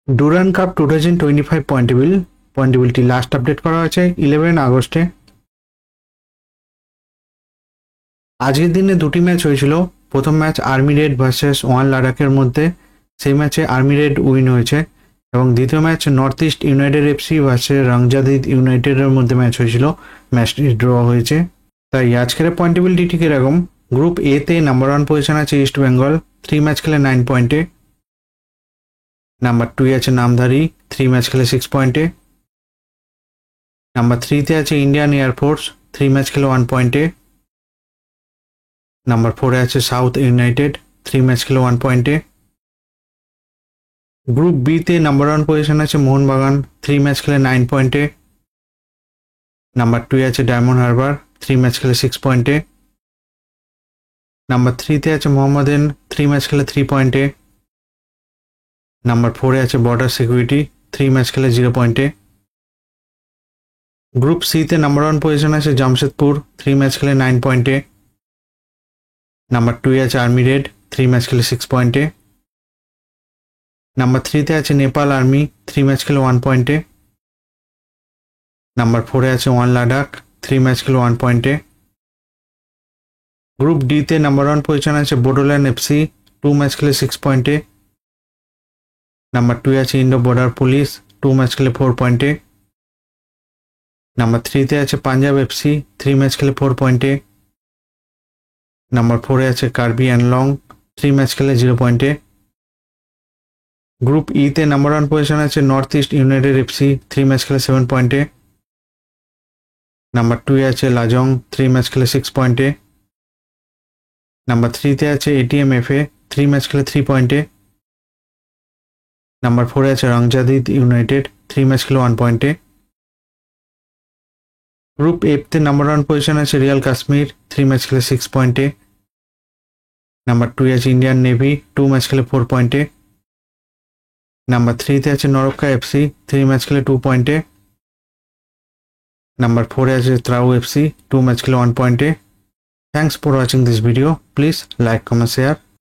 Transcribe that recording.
Durand cup 2025 পয়েন্টেবিলিটি last update করা হয়েছে 11 আগস্টে। আজকের দিনে দুটি ম্যাচ হয়েছিল। প্রথম match army red versus one লাদাখের মধ্যে, সেই ম্যাচে আর্মি রেড উইন হয়েছে। এবং দ্বিতীয় match North East United FC versus Rangdajied ইউনাইটেডের মধ্যে ম্যাচ হয়েছিল, ম্যাচটি ড্র হয়েছে। তাই আজকের পয়েন্টেবিলিটি ঠিক এরকম। গ্রুপ এ তে নাম্বার 1 পজিশন আছে ইস্ট বেঙ্গল, 3 ম্যাচ খেলে 9 পয়েন্টে। নাম্বার 2 আছে নামধারী, 3 ম্যাচ খেলে 6 পয়েন্টে। নাম্বার 3 তে আছে ইন্ডিয়ান এয়ারফোর্স, 3 ম্যাচ খেলে 1 পয়েন্টে। নাম্বার 4 আছে সাউথ ইউনাইটেড, 3 ম্যাচ খেলে 1 পয়েন্টে। গ্রুপ বি তে নাম্বার 1 পজিশন আছে মোহনবাগান, 3 ম্যাচ খেলে 9 পয়েন্টে। নাম্বার 2 আছে ডায়মন্ড হারবার, 3 ম্যাচ খেলে 6 পয়েন্টে। নাম্বার 3 তে আছে মোহাম্মদান, 3 ম্যাচ খেলে 3 পয়েন্টে। নাম্বার 4 আছে বর্ডার সিকিউরিটি, 3 ম্যাচ খেলে 0 পয়েন্টে। গ্রুপ সি তে নাম্বার 1 পজিশন আছে জামশেদপুর, 3 ম্যাচ খেলে 9 পয়েন্টে। নাম্বার 2 আছে আর্মি রেড, 3 ম্যাচ খেলে 6 পয়েন্টে। নাম্বার 3 তে আছে নেপাল আর্মি, 3 ম্যাচ খেলে 1 পয়েন্টে। নাম্বার 4 আছে ওয়ান লাদাখ, 3 ম্যাচ খেলে 1 পয়েন্টে। গ্রুপ ডি তে নাম্বার 1 পজিশন আছে বোডোল্যান্ড এফসি, 2 ম্যাচ খেলে 6 পয়েন্টে। নাম্বার 2 আছে ইন্ডো বর্ডার পুলিশ, 2 ম্যাচ খেলে 4 পয়েন্টে। নাম্বার 3 তে আছে পাঞ্জাব এফসি, 3 ম্যাচ খেলে 4 পয়েন্টে। নাম্বার 4 আছে কার্বি অ্যানলং, 3 ম্যাচ খেলে 0 পয়েন্টে। গ্রুপ ই তে নাম্বার 1 পজিশন আছে north East United FC, 3 match খেলে 7 পয়েন্টে। নাম্বার 2 আছে লাজং, 3 ম্যাচ খেলে 6 পয়েন্টে। নাম্বার 3 তে আছে এটিএম এফএ, 3 ম্যাচ খেলে 3 পয়েন্টে। নাম্বার 4 আছে রংজাদিদ ইউনাইটেড, 3 ম্যাচ খেলে 1 পয়েন্টে। গ্রুপ এফ তে নাম্বার 1 পজিশন আছে রিয়াল কাশ্মীর, 3 ম্যাচ খেলে 6 পয়েন্টে। নাম্বার 2 আছে ইন্ডিয়ান নেভি, 2 ম্যাচ খেলে 4 পয়েন্টে। নাম্বার 3 তে আছে নরক্কা এফসি, 3 ম্যাচ খেলে 2 পয়েন্টে। নাম্বার 4 আছে ত্রাউ এফসি, 2 ম্যাচ খেলে 1 পয়েন্টে। Thanks for watching this video. Please like, comment, share.